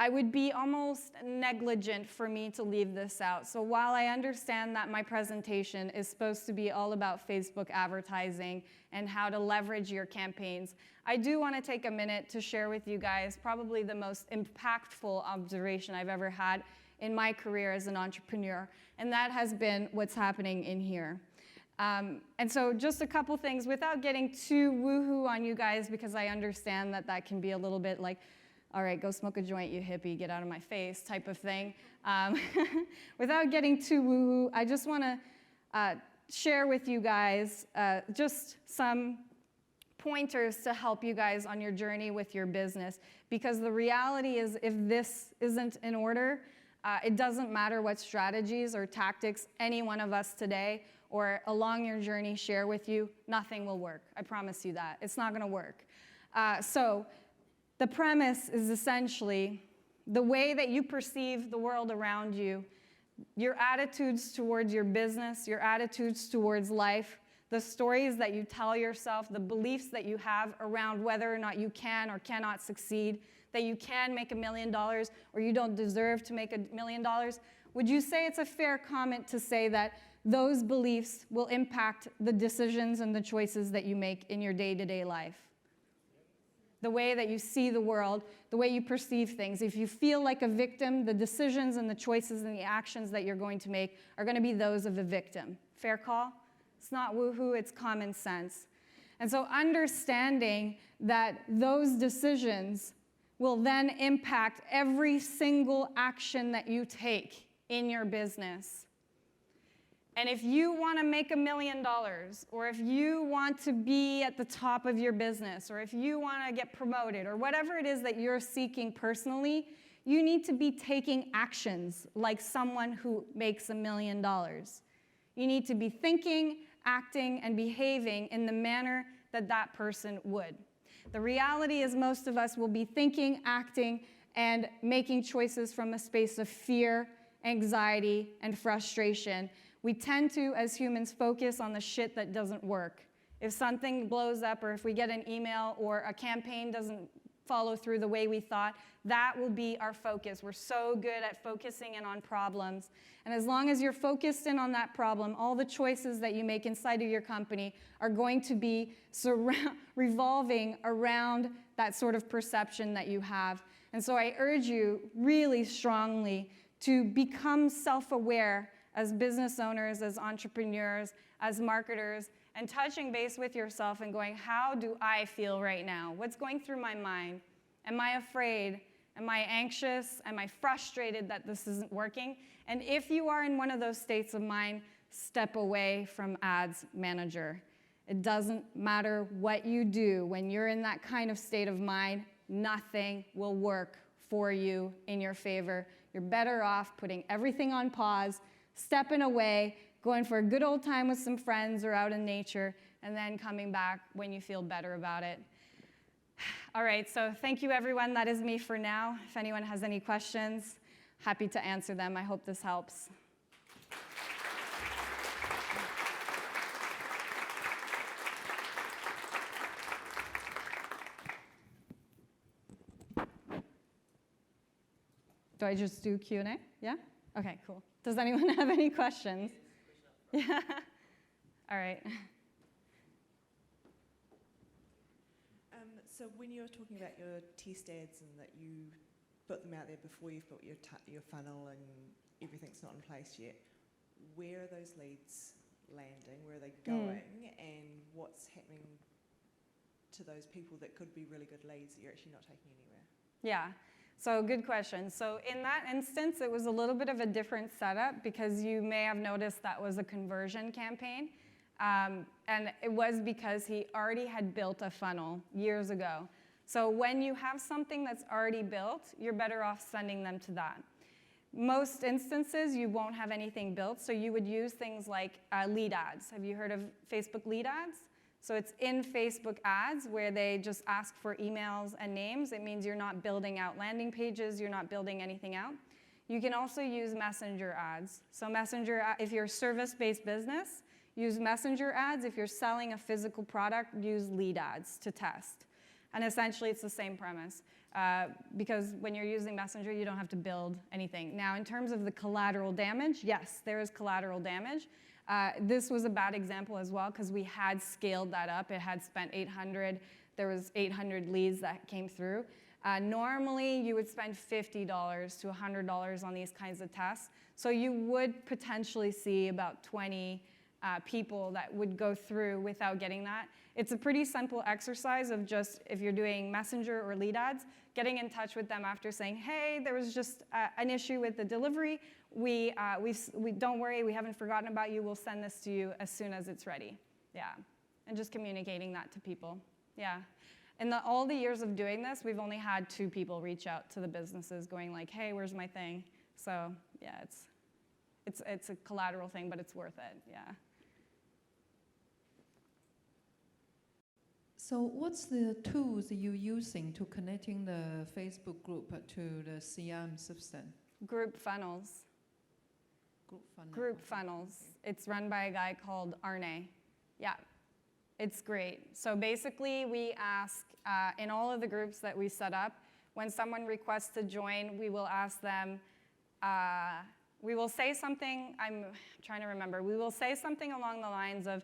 would be almost negligent for me to leave this out. So while I understand that my presentation is supposed to be all about Facebook advertising and how to leverage your campaigns, I do want to take a minute to share with you guys probably the most impactful observation I've ever had in my career as an entrepreneur, and that has been what's happening in here. And so just a couple things without getting too woohoo on you guys, because I understand that that can be a little bit like, all right, go smoke a joint, you hippie, get out of my face type of thing. Without getting too woohoo, I just want to share with you guys just some pointers to help you guys on your journey with your business. Because the reality is, if this isn't in order, it doesn't matter what strategies or tactics any one of us today or along your journey share with you, nothing will work. I promise you that. It's not going to work. So the premise is essentially the way that you perceive the world around you, your attitudes towards your business, your attitudes towards life, the stories that you tell yourself, the beliefs that you have around whether or not you can or cannot succeed, that you can make $1 million or you don't deserve to make $1 million. Would you say it's a fair comment to say that those beliefs will impact the decisions and the choices that you make in your day-to-day life? The way that you see the world, the way you perceive things. If you feel like a victim, the decisions and the choices and the actions that you're going to make are going to be those of a victim. Fair call? It's not woohoo, it's common sense. And so understanding that those decisions will then impact every single action that you take in your business. And if you want to make $1 million, or if you want to be at the top of your business, or if you want to get promoted, or whatever it is that you're seeking personally, you need to be taking actions like someone who makes $1 million. You need to be thinking, acting, and behaving in the manner that that person would. The reality is most of us will be thinking, acting, and making choices from a space of fear, anxiety, and frustration. We tend to, as humans, focus on the shit that doesn't work. If something blows up, or if we get an email, or a campaign doesn't follow through the way we thought, that will be our focus. We're so good at focusing in on problems. And as long as you're focused in on that problem, all the choices that you make inside of your company are going to be revolving around that sort of perception that you have. And so I urge you really strongly to become self-aware as business owners, as entrepreneurs, as marketers, and touching base with yourself and going, how do I feel right now? What's going through my mind? Am I afraid? Am I anxious? Am I frustrated that this isn't working? And if you are in one of those states of mind, step away from Ads Manager. It doesn't matter what you do. When you're in that kind of state of mind, nothing will work for you in your favor. You're better off putting everything on pause, stepping away, going for a good old time with some friends or out in nature, and then coming back when you feel better about it. All right, so thank you, everyone. That is me for now. If anyone has any questions, happy to answer them. I hope this helps. Do I just do Q&A? Yeah? Okay, cool. Does anyone have any questions? Yeah. All right. So when you're talking about your test ads and that you put them out there before you've built your funnel and everything's not in place yet, where are those leads landing? Where are they going? And what's happening to those people that could be really good leads that you're actually not taking anywhere? Yeah, so good question. So in that instance, it was a little bit of a different setup because you may have noticed that was a conversion campaign. And it was because he already had built a funnel years ago. So when you have something that's already built, you're better off sending them to that. Most instances, you won't have anything built, so you would use things like lead ads. Have you heard of Facebook lead ads? So it's in Facebook ads where they just ask for emails and names. It means you're not building out landing pages, you're not building anything out. You can also use messenger ads. So messenger, if you're a service-based business, use messenger ads. If you're selling a physical product, use lead ads to test. And essentially, it's the same premise. Because when you're using messenger, you don't have to build anything. Now, in terms of the collateral damage, yes, there is collateral damage. This was a bad example as well because we had scaled that up. It had spent 800. There was 800 leads that came through. Normally, you would spend $50 to $100 on these kinds of tests. So you would potentially see about 20 people that would go through without getting that. It's a pretty simple exercise of just, if you're doing messenger or lead ads, getting in touch with them after saying, hey, there was just an issue with the delivery. We don't worry, we haven't forgotten about you. We'll send this to you as soon as it's ready. Yeah, and just communicating that to people. Yeah. In all the years of doing this, we've only had 2 people reach out to the businesses going like, hey, where's my thing? So yeah, it's a collateral thing, but it's worth it, yeah. So what's the tools you're using to connecting the Facebook group to the CRM system? Group funnels. Group funnels. It's run by a guy called Arne. Yeah, it's great. So basically, we ask, in all of the groups that we set up, when someone requests to join, we will ask them, we will say something, I'm trying to remember, we will say something along the lines of,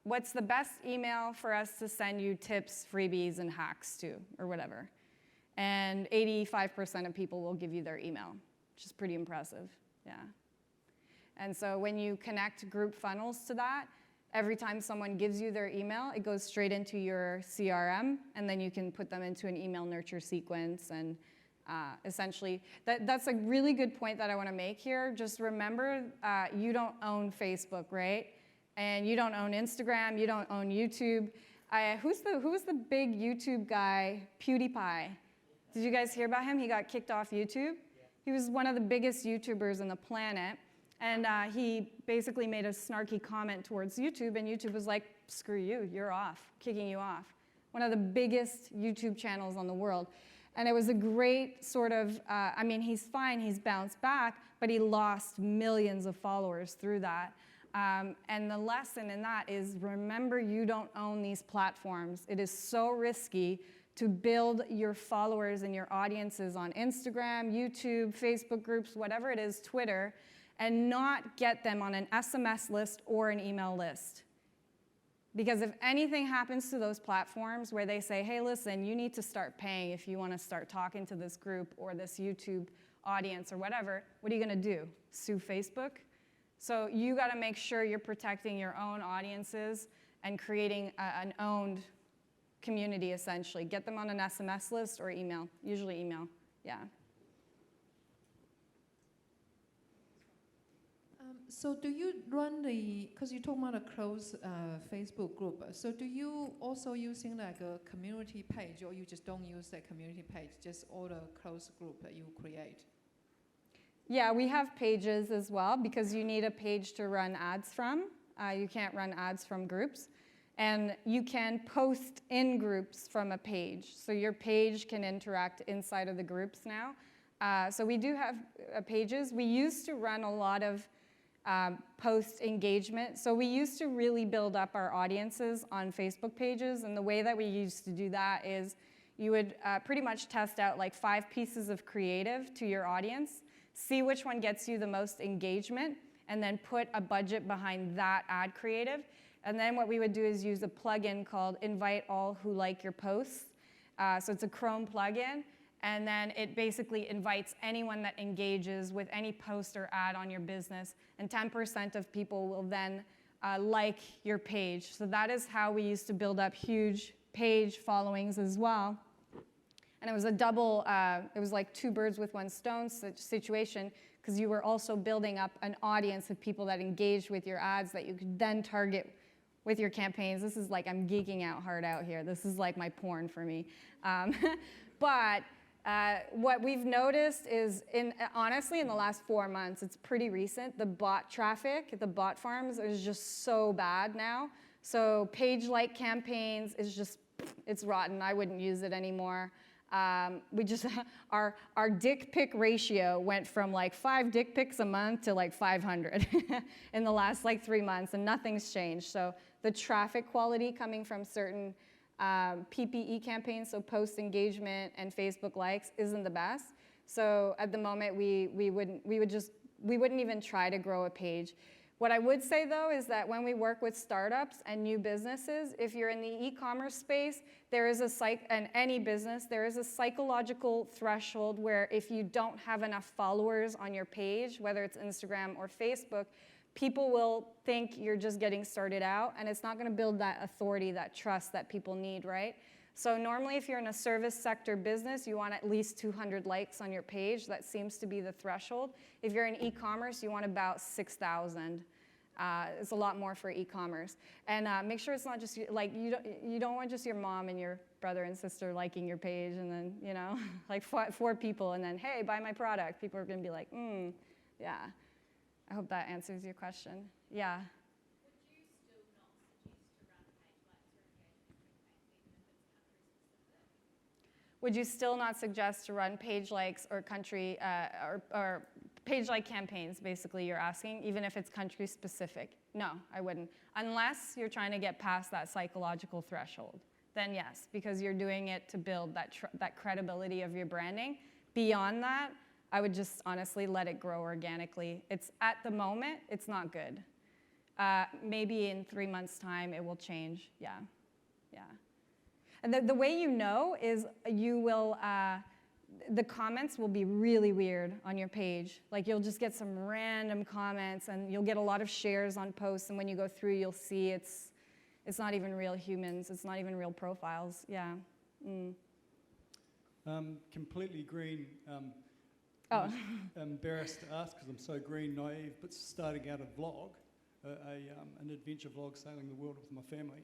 what's the best email for us to send you tips, freebies, and hacks to, or whatever. And 85% of people will give you their email, which is pretty impressive, yeah. And so when you connect group funnels to that, every time someone gives you their email, it goes straight into your CRM, and then you can put them into an email nurture sequence. And essentially, that's a really good point that I want to make here. Just remember, you don't own Facebook, right? And you don't own Instagram, you don't own YouTube. Who's the big YouTube guy, PewDiePie? Did you guys hear about him? He got kicked off YouTube. He was one of the biggest YouTubers on the planet. And he basically made a snarky comment towards YouTube, and YouTube was like, screw you, you're off, kicking you off. One of the biggest YouTube channels on the world. And it was a great sort of, I mean, he's fine, he's bounced back, but he lost millions of followers through that. And the lesson in that is, remember, you don't own these platforms. It is so risky to build your followers and your audiences on Instagram, YouTube, Facebook groups, whatever it is, Twitter, and not get them on an SMS list or an email list. Because if anything happens to those platforms where they say, hey, listen, you need to start paying if you want to start talking to this group or this YouTube audience or whatever, what are you going to do? Sue Facebook? So you got to make sure you're protecting your own audiences and creating an owned community, essentially. Get them on an SMS list or email, usually email, yeah. So do you run because you talk about a closed Facebook group, so do you also using like a community page, or you just don't use that community page, just all the closed group that you create? Yeah, we have pages as well because you need a page to run ads from. You can't run ads from groups. And you can post in groups from a page. So your page can interact inside of the groups now. So we do have pages. We used to run a lot of post engagement. So we used to really build up our audiences on Facebook pages. And the way that we used to do that is you would pretty much test out like 5 pieces of creative to your audience, see which one gets you the most engagement, and then put a budget behind that ad creative. And then what we would do is use a plugin called Invite All Who Like Your Posts. So it's a Chrome plugin, and then it basically invites anyone that engages with any post or ad on your business, and 10% of people will then like your page. So that is how we used to build up huge page followings as well. And it was a double, it was like 2 birds with 1 stone situation, because you were also building up an audience of people that engaged with your ads that you could then target with your campaigns. This is like, I'm geeking out hard out here. This is like my porn for me. But what we've noticed is, honestly, in the last 4 months, it's pretty recent, the bot traffic, the bot farms is just so bad now. So page like campaigns is just, it's rotten. I wouldn't use it anymore. We just, our dick pic ratio went from like 5 dick pics a month to like 500 in the last like 3 months, and nothing's changed. So the traffic quality coming from certain PPE campaigns, so post engagement and Facebook likes, isn't the best. So at the moment, we wouldn't even try to grow a page. What I would say though is that when we work with startups and new businesses, if you're in the e-commerce space, there is and any business, there is a psychological threshold where if you don't have enough followers on your page, whether it's Instagram or Facebook, people will think you're just getting started out, and it's not going to build that authority, that trust that people need, right? So normally if you're in a service sector business, you want at least 200 likes on your page. That seems to be the threshold. If you're in e-commerce, you want about 6,000. It's a lot more for e-commerce. And make sure it's not just, like, you don't want just your mom and your brother and sister liking your page and then, you know, like 4 people and then, hey, buy my product. People are going to be like, yeah. I hope that answers your question. Yeah. Would you still not suggest to run page likes or country or page like campaigns, basically you're asking, even if it's country specific? No, I wouldn't. Unless you're trying to get past that psychological threshold. Then yes, because you're doing it to build that credibility of your branding. Beyond that, I would just honestly let it grow organically. It's at the moment, it's not good. Maybe in 3 months' time, it will change. Yeah, yeah. And the way you know is you will, the comments will be really weird on your page. Like you'll just get some random comments and you'll get a lot of shares on posts, and when you go through, you'll see it's not even real humans. It's not even real profiles. Yeah. Completely green. Oh. I'm embarrassed to ask because I'm so green, naive, but starting out a vlog, an adventure vlog, sailing the world with my family,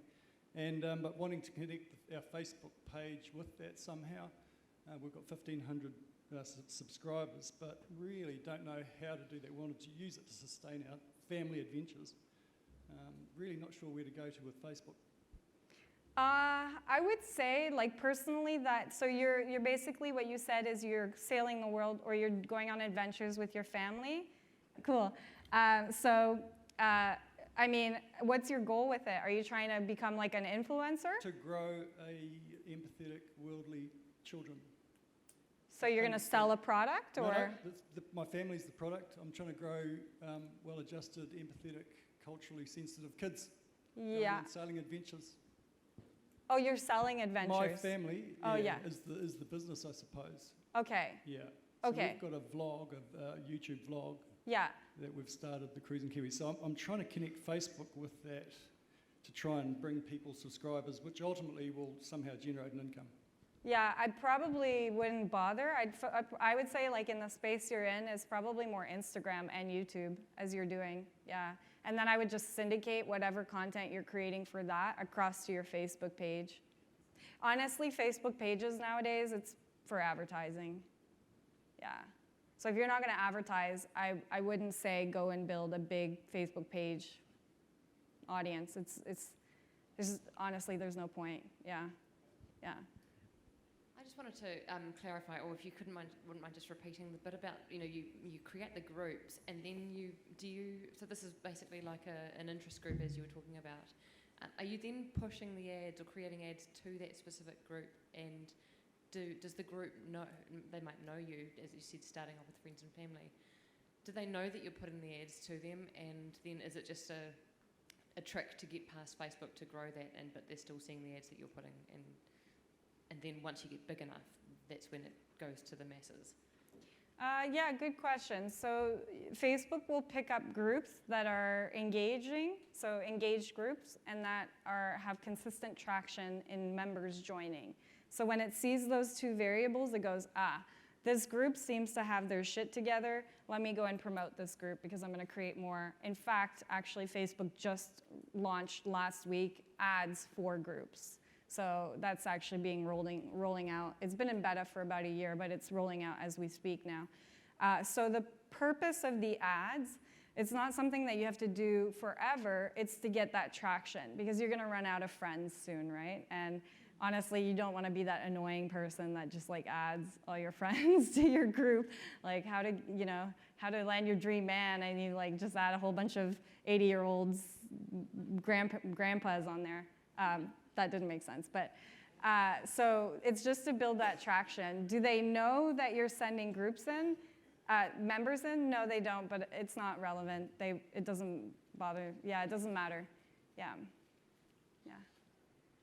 and but wanting to connect our Facebook page with that somehow. We've got 1,500 subscribers, but really don't know how to do that. We wanted to use it to sustain our family adventures. Really not sure where to go to with Facebook. I would say, like personally, that so you're basically what you said is you're sailing the world or you're going on adventures with your family. Cool. I mean, what's your goal with it? Are you trying to become like an influencer? To grow a empathetic, worldly children. So you're going to sell a product, or? No, my family's the product. I'm trying to grow well-adjusted, empathetic, culturally sensitive kids. Yeah. Sailing adventures. Oh, you're selling adventures. My family is the business, I suppose. Okay. Yeah. So okay. we've got a vlog, a YouTube vlog. Yeah. That we've started, the Cruising Kiwi. So I'm trying to connect Facebook with that to try and bring people subscribers, which ultimately will somehow generate an income. Yeah, I probably wouldn't bother. I would say, like, in the space you're in is probably more Instagram and YouTube as you're doing. Yeah. And then I would just syndicate whatever content you're creating for that across to your Facebook page. Honestly, Facebook pages nowadays, it's for advertising. Yeah. So if you're not going to advertise, I wouldn't say go and build a big Facebook page audience. Honestly, there's no point. Yeah. Yeah. I just wanted to clarify, or if you wouldn't mind just repeating the bit about, you create the groups and then so this is basically like an interest group as you were talking about. Are you then pushing the ads or creating ads to that specific group and does the group know, they might know you, as you said, starting off with friends and family. Do they know that you're putting the ads to them, and then is it just a trick to get past Facebook to grow that, but they're still seeing the ads that you're putting, and then once you get big enough, that's when it goes to the masses? Yeah, good question. So Facebook will pick up groups that are engaging, so engaged groups, and that have consistent traction in members joining. So when it sees those two variables, it goes, this group seems to have their shit together. Let me go and promote this group because I'm going to create more. In fact, actually, Facebook just launched last week ads for groups. So that's actually being rolling out. It's been in beta for about a year, but it's rolling out as we speak now. So the purpose of the ads, it's not something that you have to do forever. It's to get that traction because you're going to run out of friends soon, right? And honestly, you don't want to be that annoying person that just like adds all your friends to your group, like how to land your dream man, and you like just add a whole bunch of 80-year-olds, grandpas on there. That didn't make sense, but so it's just to build that traction. Do they know that you're sending groups in, members in? No, they don't, but it's not relevant. It doesn't bother. Yeah, it doesn't matter. Yeah.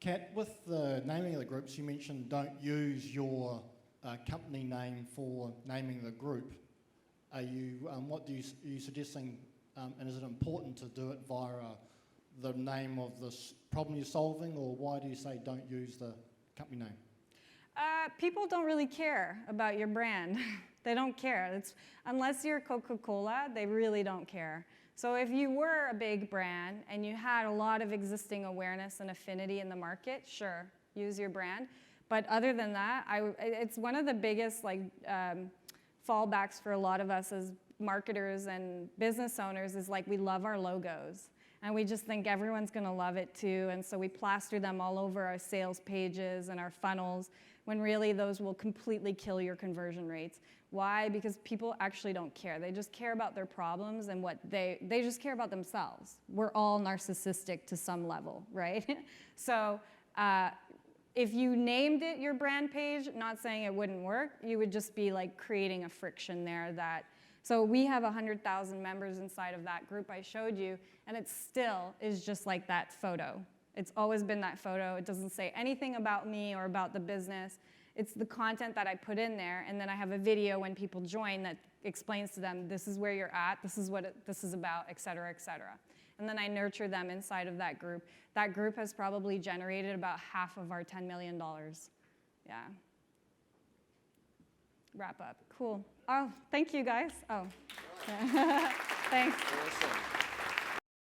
Kat, with the naming of the groups, you mentioned don't use your company name for naming the group. Are you, are you suggesting, and is it important to do it via the name of this problem you're solving, or why do you say don't use the company name? People don't really care about your brand. They don't care. Unless you're Coca-Cola, they really don't care. So if you were a big brand and you had a lot of existing awareness and affinity in the market, sure, use your brand. But other than that, it's one of the biggest fallbacks for a lot of us as marketers and business owners is like we love our logos. And we just think everyone's going to love it too. And so we plaster them all over our sales pages and our funnels when really those will completely kill your conversion rates. Why? Because people actually don't care. They just care about their problems and what they just care about themselves. We're all narcissistic to some level, right? So if you named it your brand page, not saying it wouldn't work, you would just be like creating a friction there that. So we have 100,000 members inside of that group I showed you, and it still is just like that photo. It's always been that photo. It doesn't say anything about me or about the business. It's the content that I put in there, and then I have a video when people join that explains to them, this is where you're at, this is what this is about, et cetera, et cetera. And then I nurture them inside of that group. That group has probably generated about half of our $10 million. Yeah. Wrap up. Cool. Oh, thank you guys. Oh. Thanks. Awesome.